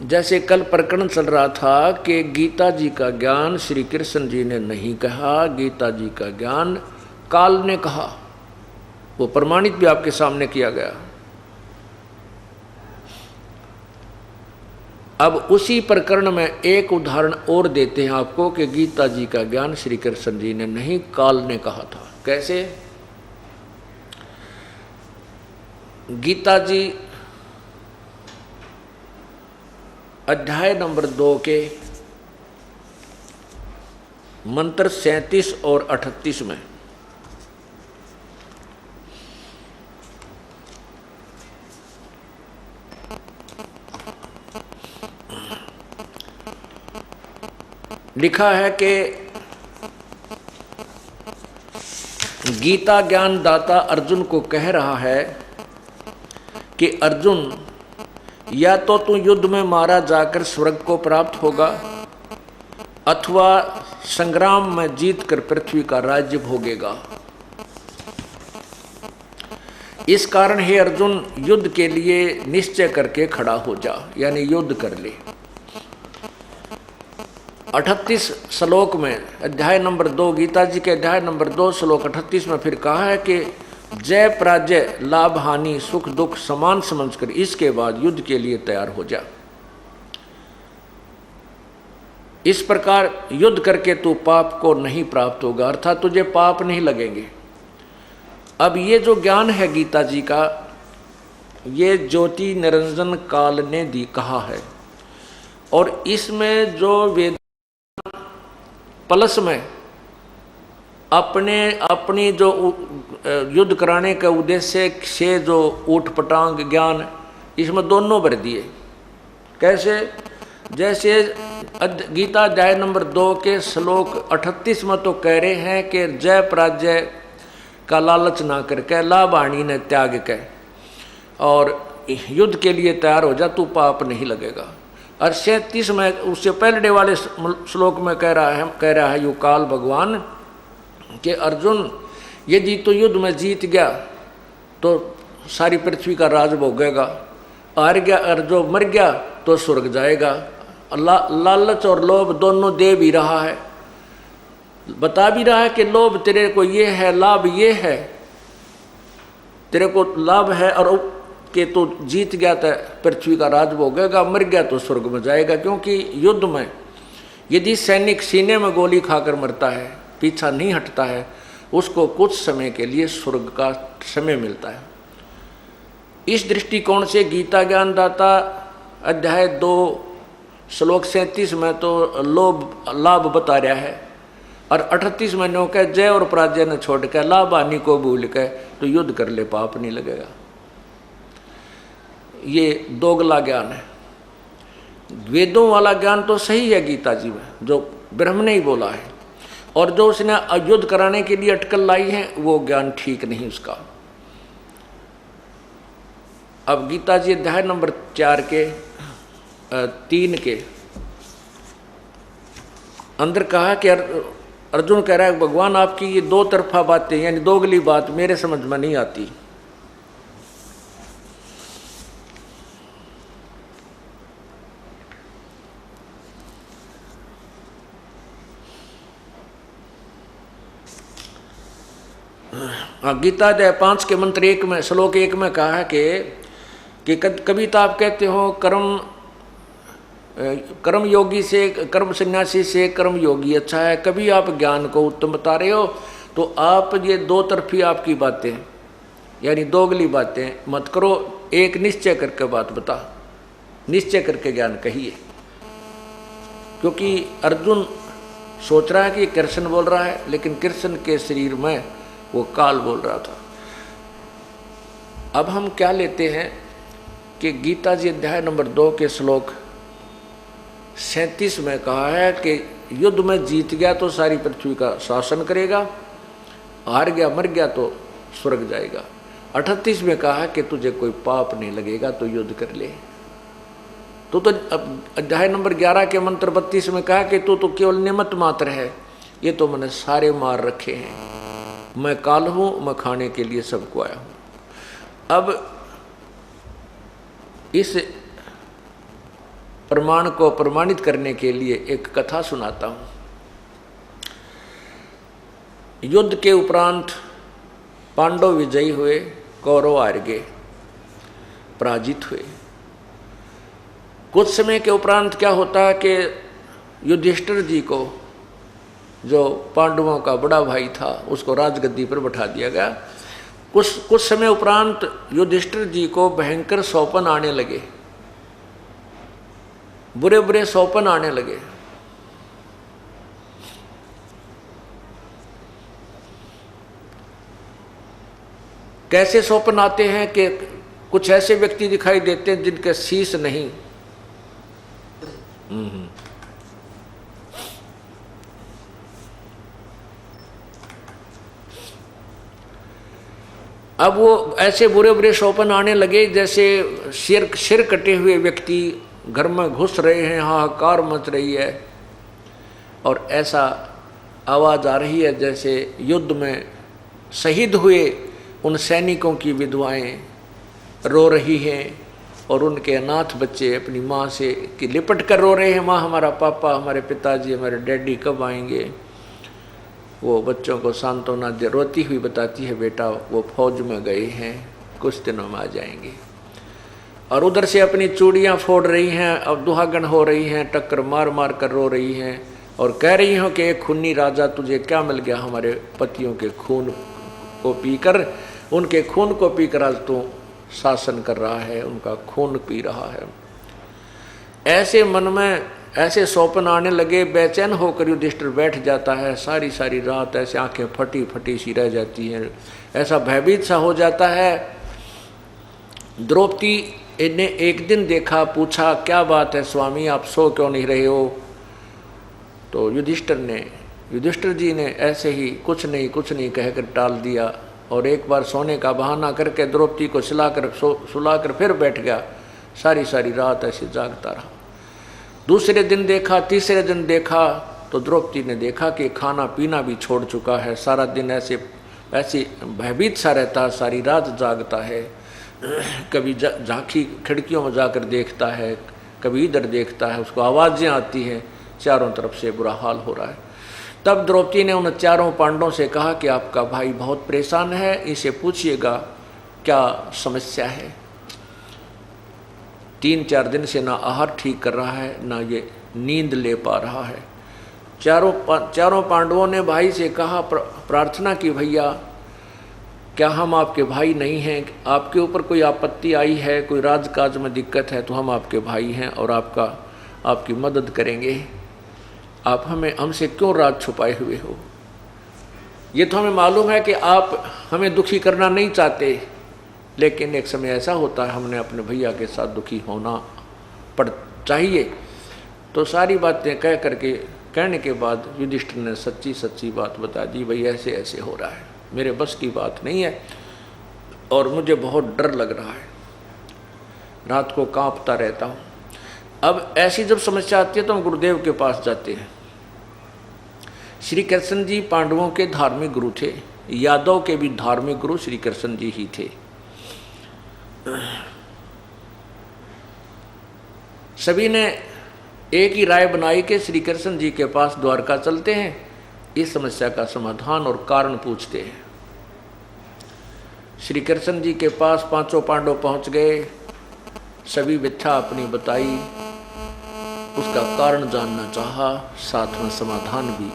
जैसे कल प्रकरण चल रहा था कि गीता जी का ज्ञान श्री कृष्ण जी ने नहीं कहा, गीता जी का ज्ञान काल ने कहा। वो प्रमाणित भी आपके सामने किया गया। अब उसी प्रकरण में एक उदाहरण और देते हैं आपको कि गीता जी का ज्ञान श्री कृष्ण जी ने नहीं, काल ने कहा था। कैसे? गीता जी अध्याय नंबर 2 के मंत्र 37 और 38 में लिखा है कि गीता ज्ञान दाता अर्जुन को कह रहा है कि अर्जुन, या तो तू युद्ध में मारा जाकर स्वर्ग को प्राप्त होगा, अथवा संग्राम में जीतकर पृथ्वी का राज्य भोगेगा। इस कारण हे अर्जुन, युद्ध के लिए निश्चय करके खड़ा हो जा, यानी युद्ध कर ले। 38 श्लोक में, अध्याय नंबर 2, गीता जी के अध्याय नंबर 2 श्लोक 38 में फिर कहा है कि जय पराजय, लाभ हानि, सुख दुख समान समझकर इसके बाद युद्ध के लिए तैयार हो जा। इस प्रकार युद्ध करके तू पाप को नहीं प्राप्त होगा, अर्थात तुझे पाप नहीं लगेंगे। अब ये जो ज्ञान है गीता जी का, ये ज्योति निरंजन काल ने दी कहा है, और इसमें जो वेद प्लस में अपनी जो युद्ध कराने के उद्देश्य से जो ऊट पटांग ज्ञान, इसमें दोनों भर दिए। कैसे? जैसे गीता अध्याय नंबर 2 के श्लोक 38 में तो कह रहे हैं कि जय पराजय का लालच ना करके, लाभ हानि ने त्याग के और युद्ध के लिए तैयार हो जा, तू पाप नहीं लगेगा। और 37 में उससे पहले वाले श्लोक में कह रहा है यू काल भगवान कि अर्जुन, यदि तो युद्ध में जीत गया तो सारी पृथ्वी का राज भोगेगा, हार गया और जो मर गया तो स्वर्ग जाएगा। लालच और लोभ दोनों दे भी रहा है, बता भी रहा है कि लोभ तेरे को ये है, लाभ ये है, तेरे को लाभ है और कि तू जीत गया तो पृथ्वी का राज भोगेगा, मर गया तो स्वर्ग में जाएगा। क्योंकि युद्ध में यदि सैनिक सीने में गोली खाकर मरता है, पीछा नहीं हटता है, उसको कुछ समय के लिए स्वर्ग का समय मिलता है। इस दृष्टिकोण से गीता ज्ञान दाता अध्याय 2 श्लोक 37 में तो लाभ बता रहा है, और 38 में नो कह जय और पराजय न छोड़ के लाभ हानि को भूल के तो युद्ध कर ले, पाप नहीं लगेगा। ये दोगला ज्ञान है। वेदों वाला ज्ञान तो सही है गीता जी में, जो ब्रह्म ने ही बोला है, और जो उसने युद्ध कराने के लिए अटकल लाई है वो ज्ञान ठीक नहीं उसका। अब गीता जी अध्याय नंबर 4 के 3 के अंदर कहा कि अर्जुन कह रहा है भगवान आपकी ये दो तरफा बातें यानी दोगली बात मेरे समझ में नहीं आती। गीता अध्याय 5 के मंत्र 1 में श्लोक 1 में कहा है कि कभी तो आप कहते हो कर्म योगी से, कर्म सन्यासी से कर्म योगी अच्छा है, कभी आप ज्ञान को उत्तम बता रहे हो, तो आप ये दो तरफी आपकी बातें यानी दोगली बातें मत करो, एक निश्चय करके बात बता, निश्चय करके ज्ञान कहिए। क्योंकि अर्जुन सोच रहा है कि कृष्ण बोल रहा है, लेकिन कृष्ण के शरीर में वो काल बोल रहा था। अब हम क्या लेते हैं कि गीता जी अध्याय नंबर 2 के श्लोक 37 में कहा है कि युद्ध में जीत गया तो सारी पृथ्वी का शासन करेगा, हार गया मर गया तो स्वर्ग जाएगा। 38 में कहा है कि तुझे कोई पाप नहीं लगेगा तो युद्ध कर ले। तो अध्याय नंबर 11 के मंत्र 32 में कहा कि तू तो केवल निमित्त मात्र है, ये तो मैंने सारे मार रखे हैं, मैं काल हूँ, मैं खाने के लिए सबको आया हूँ। अब इस प्रमाण को प्रमाणित करने के लिए एक कथा सुनाता हूँ। युद्ध के उपरांत पांडव विजयी हुए, कौरव हार गए, पराजित हुए। कुछ समय के उपरांत क्या होता है कि युधिष्ठिर जी को, जो पांडवों का बड़ा भाई था, उसको राजगद्दी पर बैठा दिया गया। कुछ समय उपरांत युधिष्ठिर जी को भयंकर सौपन आने लगे, बुरे बुरे सौपन आने लगे। कैसे सौपन आते हैं कि कुछ ऐसे व्यक्ति दिखाई देते हैं जिनके शीश नहीं, अब वो ऐसे बुरे बुरे सौपन आने लगे जैसे सिर कटे हुए व्यक्ति घर में घुस रहे हैं, हाहाकार मच रही है, और ऐसा आवाज़ आ रही है जैसे युद्ध में शहीद हुए उन सैनिकों की विधवाएं रो रही हैं और उनके अनाथ बच्चे अपनी माँ से कि लिपट कर रो रहे हैं, माँ हमारा पापा, हमारे पिताजी, हमारे डैडी कब आएंगे। वो बच्चों को सांत्वना रोती हुई बताती है, बेटा वो फौज में गए हैं, कुछ दिनों में आ जाएंगे। और उधर से अपनी चूड़ियाँ फोड़ रही हैं, अब दुहागन हो रही हैं, टक्कर मार मार कर रो रही हैं और कह रही हो कि एक खूनी राजा तुझे क्या मिल गया, हमारे पतियों के खून को पीकर, उनके खून को पीकर आज तू शासन कर रहा है, उनका खून पी रहा है। ऐसे मन में ऐसे सौपन आने लगे, बेचैन होकर युधिष्ठिर बैठ जाता है। सारी सारी रात ऐसे आंखें फटी फटी सी रह जाती हैं, ऐसा भयभीत सा हो जाता है। द्रौपदी ने एक दिन देखा, पूछा क्या बात है स्वामी, आप सो क्यों नहीं रहे हो। तो युधिष्ठिर जी ने ऐसे ही कुछ नहीं कहकर टाल दिया और एक बार सोने का बहाना करके द्रौपदी को सुलाकर फिर बैठ गया। सारी सारी रात ऐसे जागता रहा। दूसरे दिन देखा, तीसरे दिन देखा तो द्रौपदी ने देखा कि खाना पीना भी छोड़ चुका है, सारा दिन ऐसे भयभीत सा रहता है, सारी रात जागता है। कभी झांकी खिड़कियों में जाकर देखता है, कभी इधर देखता है, उसको आवाज़ें आती हैं, चारों तरफ से बुरा हाल हो रहा है। तब द्रौपदी ने उन चारों पांडवों से कहा कि आपका भाई बहुत परेशान है, इसे पूछिएगा क्या समस्या है। 3-4 दिन से ना आहार ठीक कर रहा है, ना ये नींद ले पा रहा है। चारों पांडवों ने भाई से कहा, प्रार्थना की, भैया क्या हम आपके भाई नहीं हैं, आपके ऊपर कोई आपत्ति आई है, कोई राजकाज में दिक्कत है तो हम आपके भाई हैं और आपकी मदद करेंगे। आप हमसे क्यों राज छुपाए हुए हो। ये तो हमें मालूम है कि आप हमें दुखी करना नहीं चाहते, लेकिन एक समय ऐसा होता है हमने अपने भैया के साथ दुखी होना पड़ चाहिए। तो सारी बातें कहने के बाद युधिष्ठिर ने सच्ची बात बता दी, भाई ऐसे ऐसे हो रहा है, मेरे बस की बात नहीं है और मुझे बहुत डर लग रहा है, रात को कांपता रहता हूँ। अब ऐसी जब समस्या आती है तो हम गुरुदेव के पास जाते हैं। श्री कृष्ण जी पांडवों के धार्मिक गुरु थे, यादव के भी धार्मिक गुरु श्री कृष्ण जी ही थे। सभी ने एक ही राय बनाई कि श्री कृष्ण जी के पास द्वारका चलते हैं, इस समस्या का समाधान और कारण पूछते हैं। श्री कृष्ण जी के पास पांचों पांडव पहुंच गए, सभी व्यथा अपनी बताई, उसका कारण जानना चाहा, साथ में समाधान भी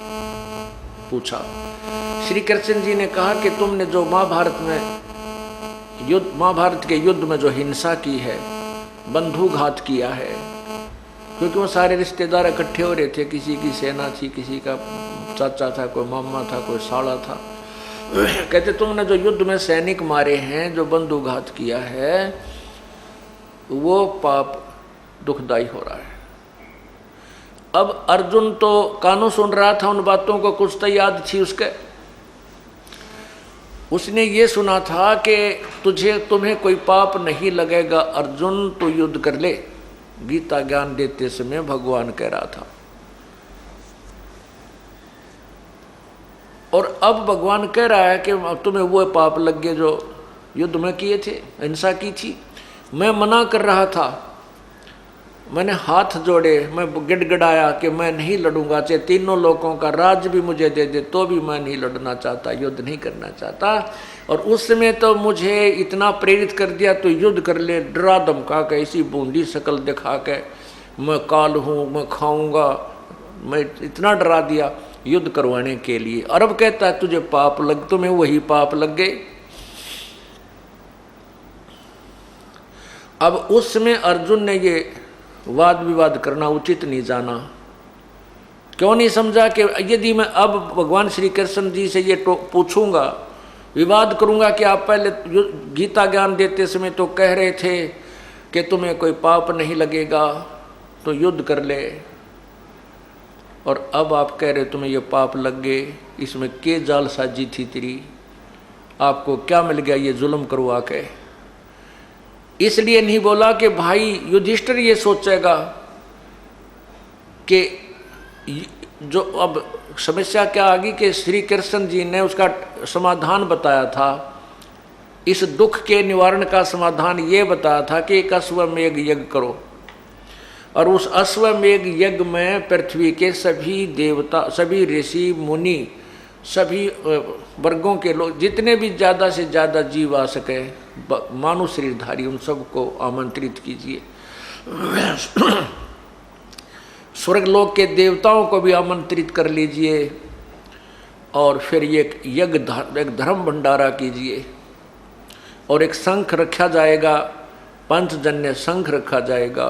पूछा। श्री कृष्ण जी ने कहा कि तुमने जो महाभारत के युद्ध में जो हिंसा की है, बंधुघात किया है, क्योंकि वो सारे रिश्तेदार इकट्ठे हो रहे थे, किसी की सेना थी, किसी का चाचा था, कोई मामा था, कोई साला था। कहते तुमने जो युद्ध में सैनिक मारे हैं, जो बंधुघात किया है, वो पाप दुखदाई हो रहा है। अब अर्जुन तो कानों सुन रहा था उन बातों को, कुछ तो याद थी उसने ये सुना था कि तुम्हें कोई पाप नहीं लगेगा अर्जुन, तो युद्ध कर ले। गीता ज्ञान देते समय भगवान कह रहा था। और अब भगवान कह रहा है कि तुम्हें वो पाप लग गए जो युद्ध में किए थे, हिंसा की थी। मैं मना कर रहा था, मैंने हाथ जोड़े, मैं गिड़गिड़ाया कि मैं नहीं लड़ूंगा, चाहे तीनों लोगों का राज भी मुझे दे दे तो भी मैं नहीं लड़ना चाहता, युद्ध नहीं करना चाहता। और उस समय तो मुझे इतना प्रेरित कर दिया, तो युद्ध कर ले, डरा धमका के, इसी बूंदी शकल दिखा के, मैं काल हूँ, मैं खाऊंगा, मैं इतना डरा दिया युद्ध करवाने के लिए। और अब कहता है तुझे पाप लग, तुम्हें वही पाप लग गए। अब उस समय अर्जुन ने ये वाद विवाद करना उचित नहीं जाना। क्यों नहीं समझा कि यदि मैं अब भगवान श्री कृष्ण जी से ये पूछूंगा, विवाद करूंगा कि आप पहले गीता ज्ञान देते समय तो कह रहे थे कि तुम्हें कोई पाप नहीं लगेगा तो युद्ध कर ले, और अब आप कह रहे तुम्हें ये पाप लग गए, इसमें के जाल साजी थी तेरी, आपको क्या मिल गया ये जुल्म करवा के। इसलिए नहीं बोला कि भाई युधिष्ठिर ये सोचेगा कि जो अब समस्या क्या आ गई कि श्री कृष्ण जी ने उसका समाधान बताया था, इस दुख के निवारण का समाधान ये बताया था कि एक अश्वमेघ यज्ञ करो, और उस अश्वमेघ यज्ञ में पृथ्वी के सभी देवता, सभी ऋषि मुनि, सभी वर्गों के लोग, जितने भी ज़्यादा से ज़्यादा जीव आ सके, मानव शरीरधारी, उन सबको आमंत्रित कीजिए। स्वर्गलोक के देवताओं को भी आमंत्रित कर लीजिए, और फिर एक यज्ञ, एक धर्म भंडारा कीजिए, और एक शंख रखा जाएगा, पंचजन्य शंख रखा जाएगा।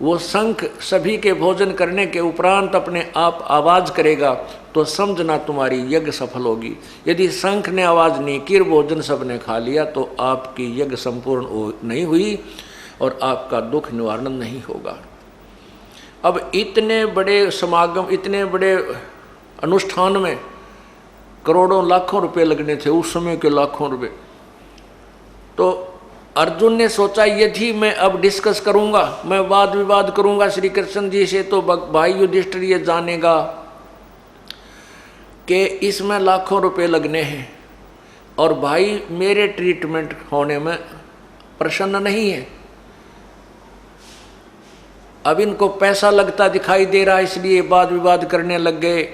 वो शंख सभी के भोजन करने के उपरांत अपने आप आवाज़ करेगा, तो समझना तुम्हारी यज्ञ सफल होगी। यदि शंख ने आवाज़ नहीं की, भोजन सबने खा लिया, तो आपकी यज्ञ संपूर्ण नहीं हुई और आपका दुख निवारण नहीं होगा। अब इतने बड़े समागम, इतने बड़े अनुष्ठान में करोड़ों लाखों रुपए लगने थे, उस समय के लाखों रुपए। तो अर्जुन ने सोचा यदि मैं अब डिस्कस करूंगा, मैं वाद विवाद करूंगा श्री कृष्ण जी से, तो भाई युधिष्ठिर ये जानेगा कि इसमें लाखों रुपए लगने हैं, और भाई मेरे ट्रीटमेंट होने में प्रसन्न नहीं है। अब इनको पैसा लगता दिखाई दे रहा, इसलिए वाद विवाद करने लग गए।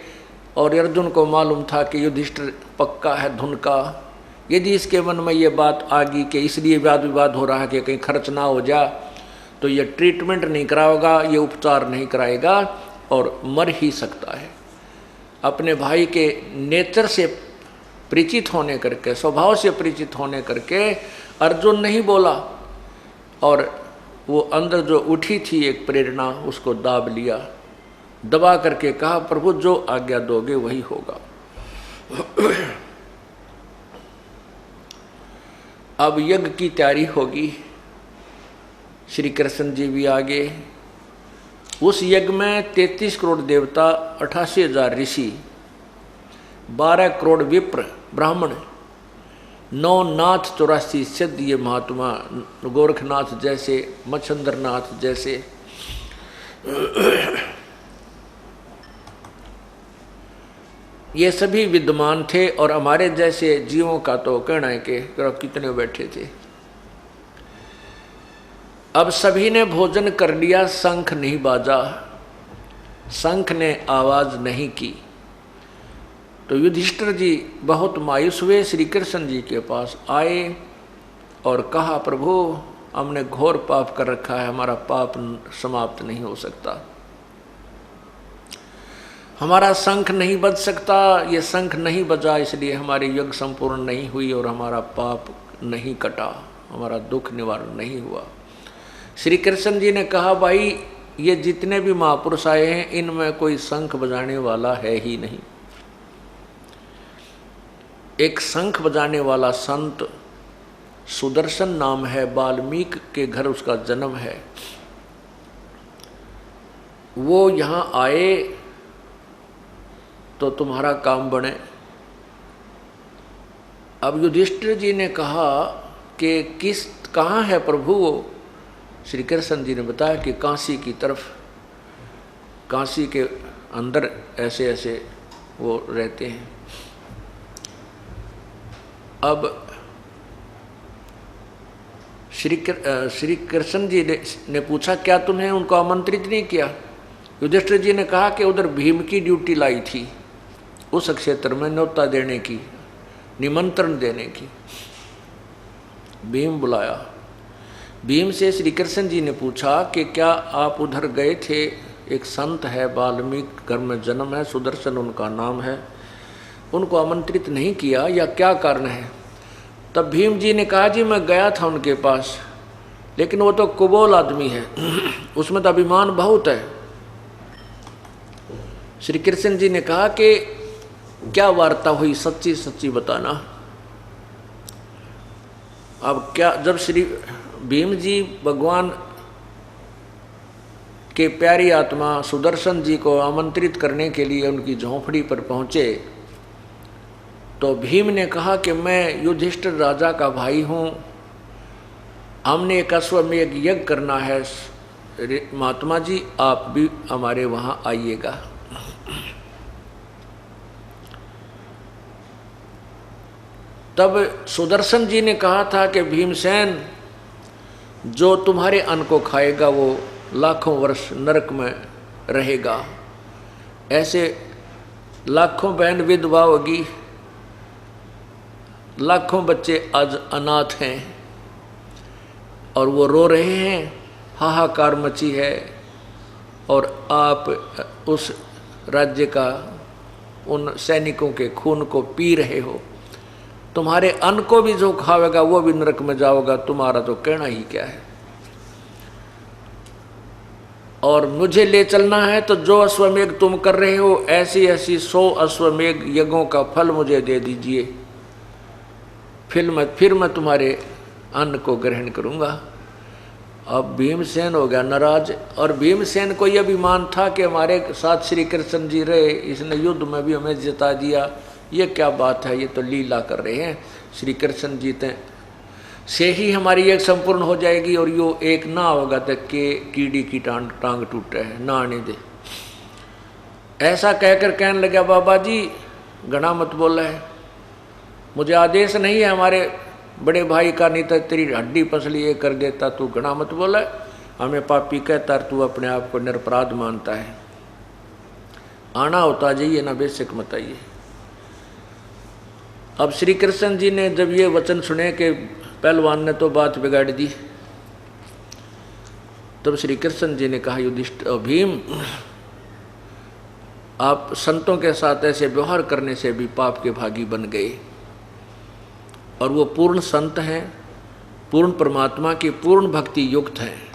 और अर्जुन को मालूम था कि युधिष्ठिर पक्का है धुन का, यदि इसके मन में ये बात आ गई कि इसलिए वाद विवाद हो रहा है कि कहीं खर्च ना हो जा, तो ये ट्रीटमेंट नहीं कराएगा, ये उपचार नहीं कराएगा और मर ही सकता है। अपने भाई के नेचर से परिचित होने करके, स्वभाव से परिचित होने करके अर्जुन नहीं बोला, और वो अंदर जो उठी थी एक प्रेरणा, उसको दाब लिया, दबा करके कहा प्रभु जो आज्ञा दोगे वही होगा। अब यज्ञ की तैयारी होगी, श्री कृष्ण जी भी आगे। उस यज्ञ में 33 करोड़ देवता, 88,000 ऋषि, 12 करोड़ विप्र ब्राह्मण, 9 नाथ 84 सिद्ध, ये महात्मा गोरखनाथ जैसे, मच्छंद्रनाथ जैसे, ये सभी विद्यमान थे। और हमारे जैसे जीवों का तो कहना है कि कितने बैठे थे। अब सभी ने भोजन कर लिया, शंख नहीं बाजा, शंख ने आवाज नहीं की। तो युधिष्ठिर जी बहुत मायूस हुए, श्री कृष्ण जी के पास आए और कहा प्रभु हमने घोर पाप कर रखा है, हमारा पाप समाप्त नहीं हो सकता, हमारा शंख नहीं बज सकता, ये शंख नहीं बजा इसलिए हमारी यज्ञ संपूर्ण नहीं हुई और हमारा पाप नहीं कटा, हमारा दुख निवारण नहीं हुआ। श्री कृष्ण जी ने कहा भाई ये जितने भी महापुरुष आए हैं इनमें कोई शंख बजाने वाला है ही नहीं। एक शंख बजाने वाला संत सुदर्शन नाम है, वाल्मीकि के घर उसका जन्म है, वो यहाँ आए तो तुम्हारा काम बने। अब युधिष्ठिर जी ने कहा कि कहाँ है प्रभु वो? श्री कृष्ण जी ने बताया कि काशी की तरफ, काशी के अंदर ऐसे ऐसे वो रहते हैं। अब श्री कृष्ण जी ने पूछा, क्या तुम्हें उनको आमंत्रित नहीं किया? युधिष्ठिर जी ने कहा कि उधर भीम की ड्यूटी लाई थी, उस क्षेत्र में न्योता देने की, निमंत्रण देने की। भीम बुलाया। भीम से श्री कृष्ण जी ने पूछा कि क्या आप उधर गए थे? एक संत है, वाल्मीकि घर में जन्म है, सुदर्शन उनका नाम है, उनको आमंत्रित नहीं किया या क्या कारण है? तब भीम जी ने कहा, जी मैं गया था उनके पास, लेकिन वो तो कुबोल आदमी है, उसमें तो अभिमान बहुत है। श्री कृष्ण जी ने कहा कि क्या वार्ता हुई, सच्ची सच्ची बताना। अब क्या, जब श्री भीम जी भगवान के प्यारी आत्मा सुदर्शन जी को आमंत्रित करने के लिए उनकी झोंपड़ी पर पहुंचे, तो भीम ने कहा कि मैं युधिष्ठिर राजा का भाई हूँ, हमने एक अश्वमेध यज्ञ करना है, महात्मा जी आप भी हमारे वहाँ आइएगा। तब सुदर्शन जी ने कहा था कि भीमसेन, जो तुम्हारे अन्न को खाएगा वो लाखों वर्ष नरक में रहेगा। ऐसे लाखों बहन विधवा होगी, लाखों बच्चे आज अनाथ हैं और वो रो रहे हैं, हाहाकार मची है, और आप उस राज्य का, उन सैनिकों के खून को पी रहे हो। तुम्हारे अन्न को भी जो खावेगा वो भी नरक में जाओगा, तुम्हारा तो कहना ही क्या है। और मुझे ले चलना है तो जो अश्वमेध तुम कर रहे हो, ऐसी ऐसी 100 अश्वमेध यज्ञों का फल मुझे दे दीजिए, फिर मैं तुम्हारे अन्न को ग्रहण करूँगा। अब भीमसेन हो गया नाराज, और भीमसेन को यह अभिमान था कि हमारे साथ श्री कृष्ण जी रहे, इसने युद्ध में भी हमें जिता दिया, ये क्या बात है, ये तो लीला कर रहे हैं। श्री कृष्ण जीते से ही हमारी एक संपूर्ण हो जाएगी, और यो एक ना होगा तक के कीड़ी की टांग टूटे है, ना आने दे। ऐसा कहकर कहने लगा, बाबा जी घना मत बोला है, मुझे आदेश नहीं है हमारे बड़े भाई का, नहीं तो तेरी हड्डी पसली ये कर देता, तू घना मत बोला है, हमें पापी कहता, तू अपने आप को निरपराध मानता है। आना होता जाइए ना, बेशक मत आइए। अब श्री कृष्ण जी ने जब ये वचन सुने कि पहलवान ने तो बात बिगाड़ दी, तब श्री कृष्ण जी ने कहा, युधिष्ठिर भीम, आप संतों के साथ ऐसे व्यवहार करने से भी पाप के भागी बन गए, और वो पूर्ण संत हैं, पूर्ण परमात्मा की पूर्ण भक्ति युक्त हैं।